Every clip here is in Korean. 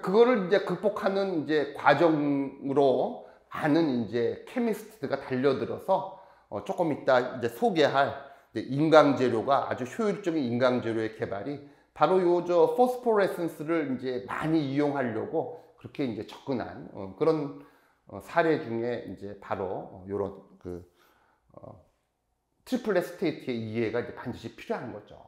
그거를 이제 극복하는 이제 과정으로 많은 이제 케미스트가 달려들어서 조금 이따 이제 소개할 이제 인강 재료가 아주 효율적인 인강 재료의 개발이 바로 요 포스포레센스를 이제 많이 이용하려고 그렇게 이제 접근한 그런 사례 중에 이제 바로 요런 트리플렛 스테이트의 이해가 이제 반드시 필요한 거죠.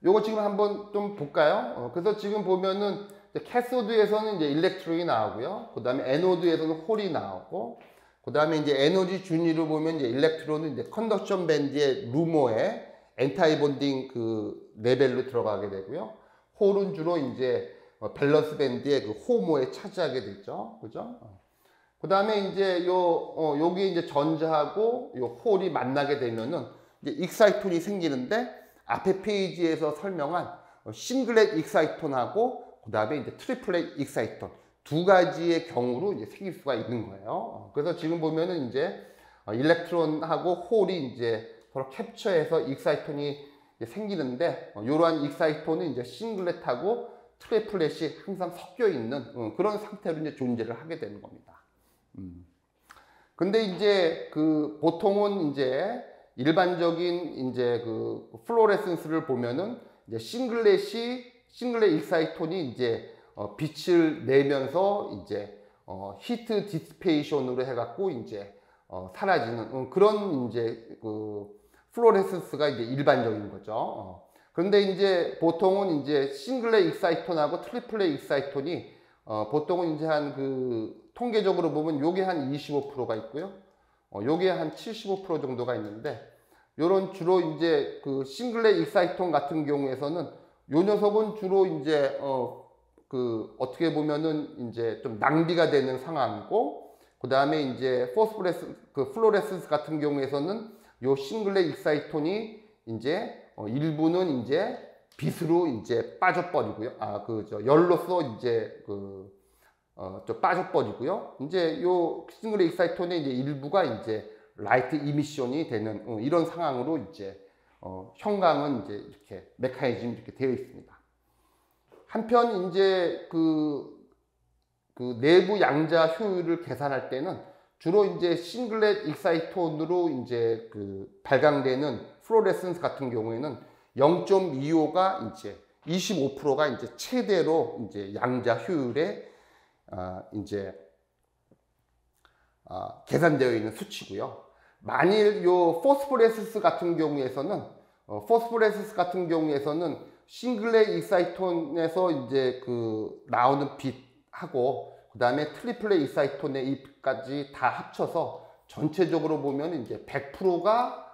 요거 지금 한번 좀 볼까요? 그래서 지금 보면은 캐소드에서는 이제 일렉트론이 나오고요. 그 다음에 에노드에서는 홀이 나오고, 그 다음에 이제 에너지 준위를 보면 이제 일렉트론은 이제 컨덕션 밴드의 루머에 엔타이 본딩 그 레벨로 들어가게 되고요. 홀은 주로 이제 밸런스 밴드의 그 호모에 차지하게 되죠. 그죠? 그 다음에 이제 여기 이제 전자하고 요 홀이 만나게 되면은 이제 익사이톤이 생기는데, 앞에 페이지에서 설명한 싱글렛 익사이톤하고 그 다음에 이제 트리플렛 익사이톤 두 가지의 경우로 이제 생길 수가 있는 거예요. 그래서 지금 보면은 이제 일렉트론하고 홀이 이제 서로 캡처해서 익사이톤이 생기는데, 이러한 익사이톤은 이제 싱글렛하고 트리플렛이 항상 섞여 있는 그런 상태로 이제 존재를 하게 되는 겁니다. 근데 이제 보통은 이제 일반적인 이제 플로레센스를 보면은 이제 싱글렛 익사이톤이 이제 빛을 내면서 이제 히트 디스페이션으로 해갖고 이제 사라지는 그런 이제 플로레센스가 이제 일반적인 거죠. 그런데 이제 보통은 이제 싱글렛 익사이톤하고 트리플렛 익사이톤이 보통은 이제 한 통계적으로 보면 요게 한 25%가 있고요. 요게 한 75% 정도가 있는데, 요런 주로 이제 싱글렛 익사이톤 같은 경우에서는 요 녀석은 주로 이제 어떻게 보면은 이제 좀 낭비가 되는 상황이고, 그 다음에 이제 플로레센스 같은 경우에서는 요 싱글렛 익사이톤이 이제 일부는 이제 빛으로 이제 빠져버리고요. 열로서 이제 좀 빠져버리고요. 이제 요 싱글렛 익사이톤의 이제 일부가 이제 라이트 이미션이 되는 이런 상황으로 이제 형광은 이제 이렇게 메커니즘이 이렇게 되어 있습니다. 한편 이제 내부 양자 효율을 계산할 때는 주로 이제 싱글렛 익사이톤으로 이제 발광되는 플로레센스 같은 경우에는 0.25가 이제 25%가 이제 최대로 이제 양자 효율에 계산되어 있는 수치고요. 만일 요 포스포레센스 같은 경우에서는 싱글렛 익사이톤에서 이제 나오는 빛하고 그 다음에 트리플렛 익사이톤의 입까지 다 합쳐서 전체적으로 보면 이제 100%가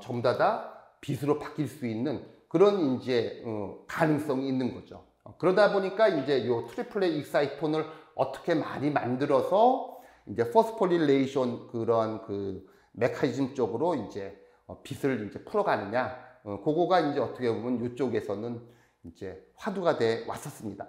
전부 다 빛으로 바뀔 수 있는 그런 이제 가능성이 있는 거죠. 그러다 보니까 이제 요 트리플렛 익사이톤을 어떻게 많이 만들어서 이제 포스포릴레이션 그런 메커니즘 쪽으로 이제 빛을 이제 풀어가느냐, 그거가 이제 어떻게 보면 이쪽에서는 이제 화두가 돼 왔었습니다.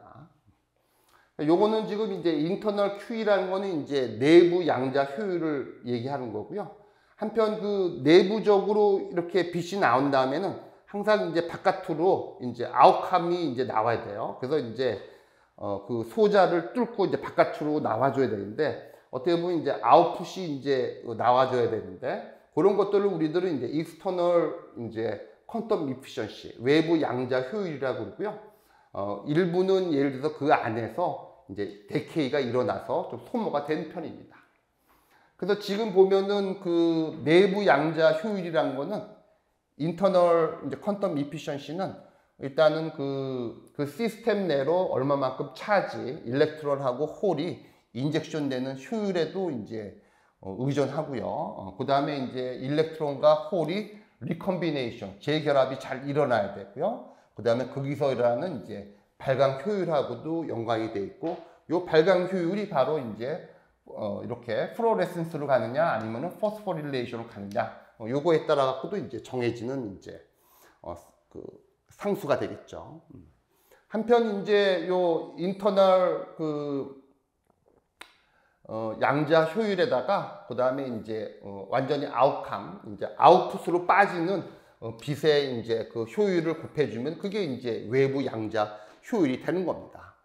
요거는 지금 이제 인터널 Q라는 거는 이제 내부 양자 효율을 얘기하는 거고요. 한편 내부적으로 이렇게 빛이 나온 다음에는 항상 이제 바깥으로 이제 아웃컴이 이제 나와야 돼요. 그래서 이제 소자를 뚫고 이제 바깥으로 나와줘야 되는데, 어떻게 보면 이제 아웃풋이 이제 나와줘야 되는데, 그런 것들을 우리들은 이제 익스터널 이제 퀀텀 이피션시, 외부 양자 효율이라고 그러고요. 일부는 예를 들어서 그 안에서 이제 데케이가 일어나서 좀 소모가 된 편입니다. 그래서 지금 보면은 내부 양자 효율이라는 거는 인터널 이제 퀀텀 이피션시는 일단은 시스템 내로 얼마만큼 차지, 일렉트론하고 홀이 인젝션 되는 효율에도 이제 의존하고요. 그 다음에 이제 일렉트론과 홀이 리컴비네이션, 재결합이 잘 일어나야 되고요. 그 다음에 거기서 일어나는 이제 발광 효율하고도 연관이 돼 있고, 요 발광 효율이 바로 이제 이렇게 플로레센스로 가느냐 아니면은 포스포릴레이션으로 가느냐, 요거에 따라 갖고도 이제 정해지는 이제 상수가 되겠죠. 한편 이제 요 인터널 양자 효율에다가 그 다음에 이제 완전히 아웃컴, 이제 아웃풋으로 빠지는 빛의 이제 효율을 곱해주면 그게 이제 외부 양자 효율이 되는 겁니다.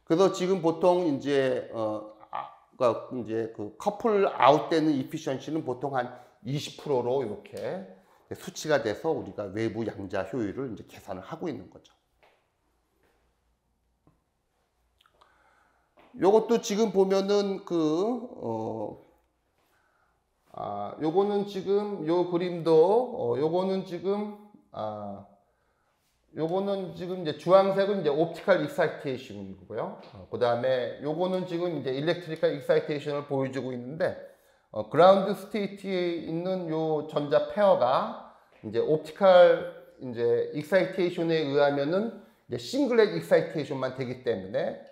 그래서 지금 보통 이제 그러니까 이제 그 커플 아웃되는 이피션시는 보통 한 20%로 이렇게 수치가 돼서 우리가 외부 양자 효율을 이제 계산을 하고 있는 거죠. 요것도 지금 보면은 요거는 지금 요 그림도 요거는 지금 요거는 지금 이제 주황색은 이제 옵티컬 익사이테이션이고요. 그 다음에 요거는 지금 이제 일렉트리컬 익사이테이션을 보여주고 있는데 그라운드 스테이트에 있는 요 전자 페어가 이제 옵티컬 이제 익사이테이션에 의하면은 이제 싱글렛 익사이테이션만 되기 때문에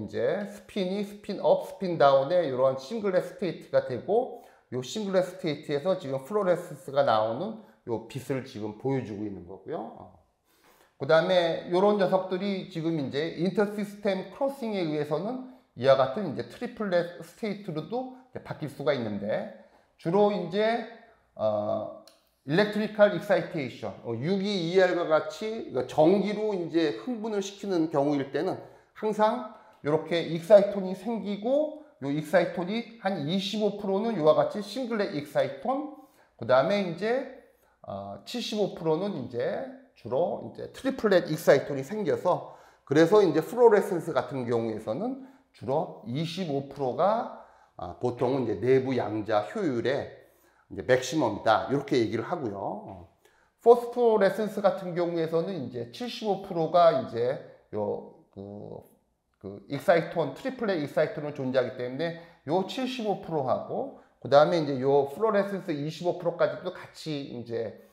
이제 스핀이 스핀 업, 스핀 다운의 이러한 싱글렛 스테이트가 되고 요 싱글렛 스테이트에서 지금 플로레센스가 나오는 요 빛을 지금 보여주고 있는 거고요. 그 다음에 이런 녀석들이 지금 이제 인터시스템 크로싱에 의해서는 이와 같은 이제 트리플렛 스테이트로도 바뀔 수가 있는데 주로 이제 일렉트리컬 익사이테이션, 622R과 같이 전기로 이제 흥분을 시키는 경우일 때는 항상 이렇게 익사이톤이 생기고 요 익사이톤이 한 25%는 이와 같이 싱글렛 익사이톤, 그 다음에 이제 75%는 이제 주로 이제 트리플렛 익사이톤이 생겨서 그래서 이제 플로레센스 같은 경우에서는 주로 25%가 보통은 이제 내부 양자 효율의 이제 맥시멈이다 이렇게 얘기를 하고요. 포스포레센스 같은 경우에서는 이제 75%가 이제 익사이톤 트리플렛 익사이톤은 존재하기 때문에 요 75%하고 그 다음에 이제 요 플로레센스 25%까지도 같이 이제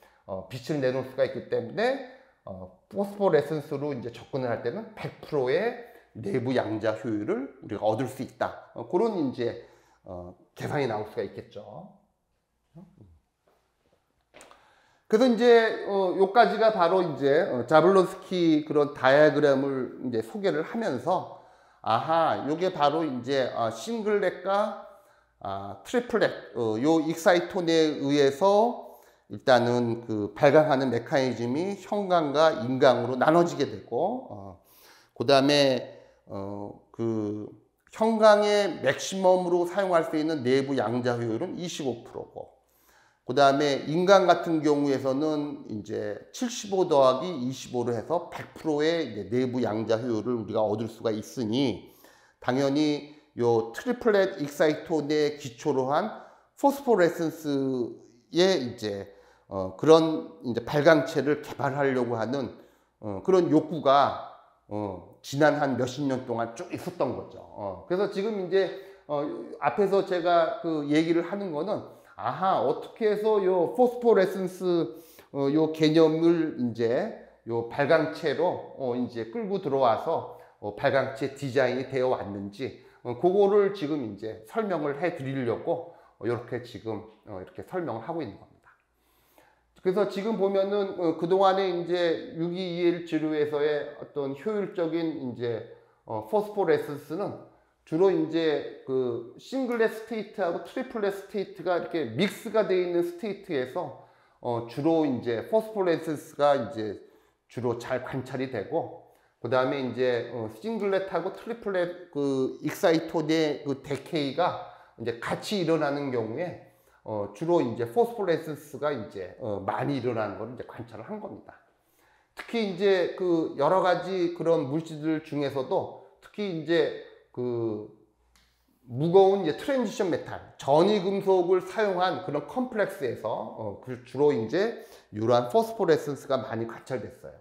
빛을 내놓을 수가 있기 때문에 포스포레센스로 이제 접근을 할 때는 100%의 내부 양자 효율을 우리가 얻을 수 있다. 그런 이제 계산이 나올 수가 있겠죠. 그래서 이제 요까지가 바로 이제 자블론스키 그런 다이어그램을 이제 소개를 하면서 아하 요게 바로 이제 싱글렛과 트리플렛 요 익사이톤에 의해서 일단은 그 발광하는 메커니즘이 형광과 인광으로 나눠지게 되고 그 다음에 그 형광의 맥시멈으로 사용할 수 있는 내부 양자 효율은 25%고 그 다음에 인광 같은 경우에서는 이제 75 더하기 25로 해서 100%의 이제 내부 양자 효율을 우리가 얻을 수가 있으니 당연히 요 트리플렛 익사이톤에 기초로 한 포스포레센스의 이제 그런 이제 발광체를 개발하려고 하는 그런 욕구가 지난 한 몇십 년 동안 쭉 있었던 거죠. 그래서 지금 이제 앞에서 제가 그 얘기를 하는 거는 아하 어떻게 해서 요 포스포레센스 요 개념을 이제 요 발광체로 이제 끌고 들어와서 발광체 디자인이 되어 왔는지 그거를 지금 이제 설명을 해 드리려고 이렇게 지금 이렇게 설명을 하고 있는 겁니다. 그래서 지금 보면은 그동안에 이제 6221 지류에서의 어떤 효율적인 이제 포스포레센스는 주로 이제 그 싱글렛 스테이트하고 트리플렛 스테이트가 이렇게 믹스가 되어 있는 스테이트에서 주로 이제 포스포레센스가 이제 주로 잘 관찰이 되고 그 다음에 이제 싱글렛하고 트리플렛 그 익사이톤의 그 데케이가 이제 같이 일어나는 경우에 주로 이제 포스포레센스가 이제 많이 일어나는 걸 이제 관찰을 한 겁니다. 특히 이제 그 여러 가지 그런 물질들 중에서도 특히 이제 그 무거운 이제 트랜지션 메탈, 전이 금속을 사용한 그런 컴플렉스에서 주로 이제 이러한 포스포레센스가 많이 관찰됐어요.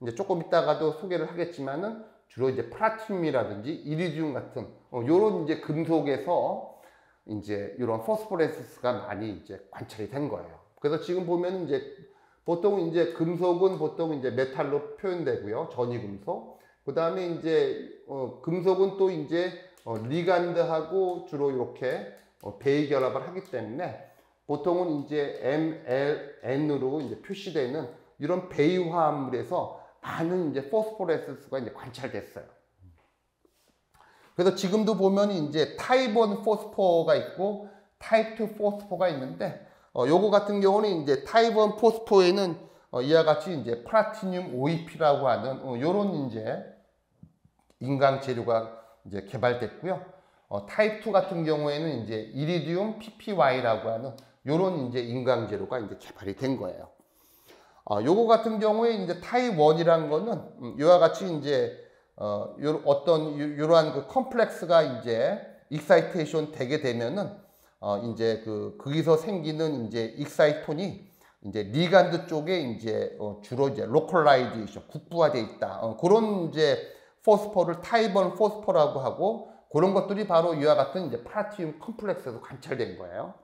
이제 조금 이따가도 소개를 하겠지만은 주로 이제 플라티늄이라든지 이리디움 같은 요런 이제 금속에서 이제 이런 포스포레센스가 많이 이제 관찰이 된 거예요. 그래서 지금 보면 이제 보통 이제 금속은 보통 이제 메탈로 표현되고요. 전이 금속. 그 다음에 이제 금속은 또 이제 리간드하고 주로 이렇게 배이 결합을 하기 때문에 보통은 이제 MLN으로 이제 표시되는 이런 배이 화합물에서 많은 이제 포스포레센스가 이제 관찰됐어요. 그래서 지금도 보면 이제 타입 1 포스포가 있고 타입 2 포스포가 있는데 요거 같은 경우는 이제 타입 1 포스포에는 이와 같이 이제 플라티늄 OEP라고 하는 요런 이제 인강 재료가 이제 개발됐고요. 타입 2 같은 경우에는 이제 이리디움 PPY라고 하는 요런 이제 인강 재료가 이제 개발이 된 거예요. 요거 같은 경우에 이제 타입 1이란 거는 이와 같이 이제 요러한 그 컴플렉스가 이제 익사이테이션 되게 되면은 이제 거기서 생기는 이제 익사이톤이 이제 리간드 쪽에 이제 주로 이제 로컬라이제이션 국부화돼 있다. 그런 이제 포스포를 타입 1 포스포라고 하고 그런 것들이 바로 이와 같은 이제 플라티늄 컴플렉스에서 관찰된 거예요.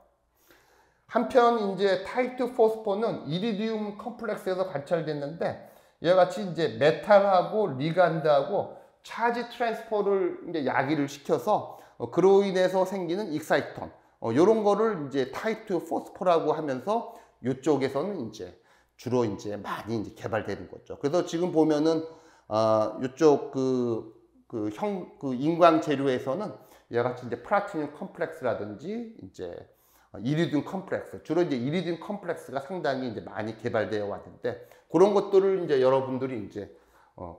한편 이제 타입 2 포스포는 이리디움 컴플렉스에서 관찰됐는데 이와 같이 이제 메탈하고 리간드하고 차지 트랜스퍼를 이제 야기를 시켜서 그로 인해서 생기는 익사이톤 요런 거를 이제 타입 2 포스포라고 하면서 이쪽에서는 이제 주로 이제 많이 이제 개발되는 거죠. 그래서 지금 보면은 이쪽 인광 재료에서는 이와 같이 이제 플라티늄 컴플렉스라든지 이제 이리디움 컴플렉스, 주로 이제 이리디움 컴플렉스가 상당히 이제 많이 개발되어 왔는데 그런 것들을 이제 여러분들이 이제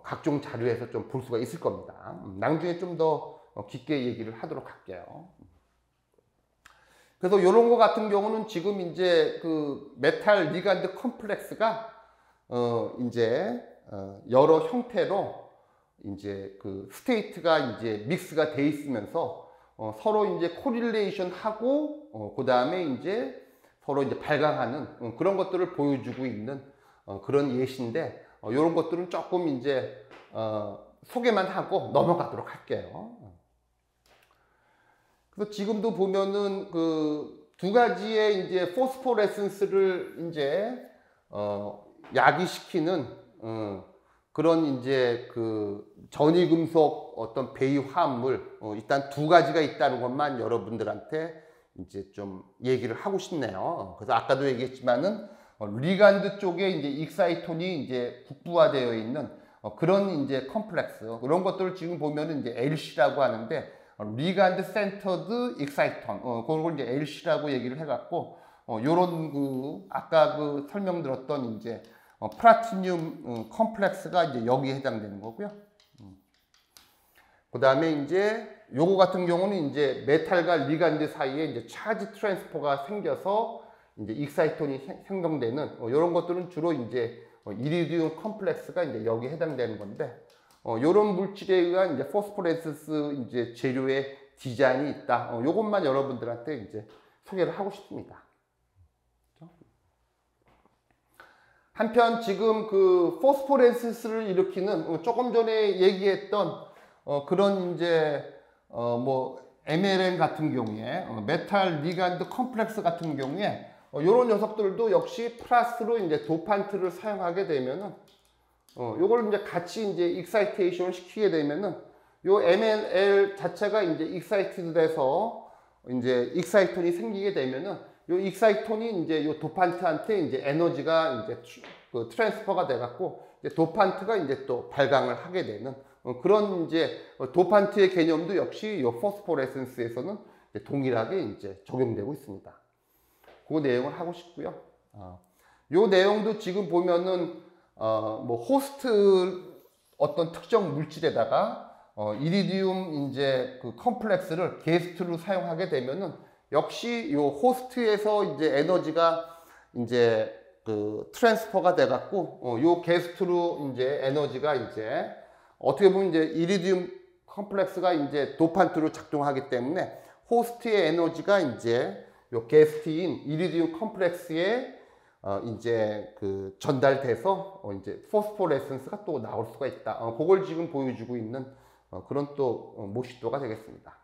각종 자료에서 좀 볼 수가 있을 겁니다. 나중에 좀 더 깊게 얘기를 하도록 할게요. 그래서 이런 거 같은 경우는 지금 이제 메탈 리간드 컴플렉스가 이제 여러 형태로 이제 스테이트가 이제 믹스가 돼 있으면서 서로 이제 코릴레이션 하고 그 다음에 이제 서로 이제 발광하는 그런 것들을 보여주고 있는 그런 예시인데 이런 것들은 조금 이제 소개만 하고 넘어가도록 할게요. 그래서 지금도 보면은 두 가지의 이제 포스포레센스를 이제 야기시키는 그런 이제 전이금속 어떤 배이 화합물 일단 두 가지가 있다는 것만 여러분들한테 이제 좀 얘기를 하고 싶네요. 그래서 아까도 얘기했지만은 리간드 쪽에 이제 익사이톤이 이제 국부화되어 있는 그런 이제 컴플렉스 그런 것들을 지금 보면은 이제 LC라고 하는데 리간드 센터드 익사이톤 그걸 이제 LC라고 얘기를 해갖고 요런 아까 설명드렸던 이제 플라티늄 컴플렉스가 이제 여기에 해당되는 거고요. 그 다음에 이제 요거 같은 경우는 이제 메탈과 리간드 사이에 이제 차지 트랜스퍼가 생겨서 이제 익사이톤이 생성되는 이런 것들은 주로 이제 이리디움 컴플렉스가 이제 여기에 해당되는 건데 요런 물질에 의한 이제 포스포레센스 이제 재료의 디자인이 있다. 요것만 여러분들한테 이제 소개를 하고 싶습니다. 한편 지금 포스포레센스를 일으키는 조금 전에 얘기했던 그런 이제 MLM 같은 경우에 메탈 리간드 컴플렉스 같은 경우에 요런 녀석들도 역시 플러스로 이제 도판트를 사용하게 되면은 요걸 이제 같이 이제 익사이테이션을 시키게 되면은 요 MLL 자체가 이제 익사이티드 돼서 이제 익사이톤이 생기게 되면은 요 익사이톤이 이제 요 도판트한테 이제 에너지가 이제 트랜스퍼가 돼 갖고 이제 도판트가 이제 또 발광을 하게 되는 그런 이제 도판트의 개념도 역시 요 포스포레센스에서는 이제 동일하게 이제 적용되고 있습니다. 그 내용을 하고 싶고요. 요 내용도 지금 보면은 호스트 어떤 특정 물질에다가 이리디움 이제 컴플렉스를 게스트로 사용하게 되면은 역시 요 호스트에서 이제 에너지가 이제 트랜스퍼가 돼 갖고 요 게스트로 이제 에너지가 이제 어떻게 보면 이제 이리디움 컴플렉스가 이제 도판트로 작동하기 때문에 호스트의 에너지가 이제 요 게스트인 이리디움 컴플렉스에 이제 전달돼서 이제 포스포레센스가 또 나올 수가 있다. 그걸 지금 보여주고 있는 그런 또 모시도가 되겠습니다.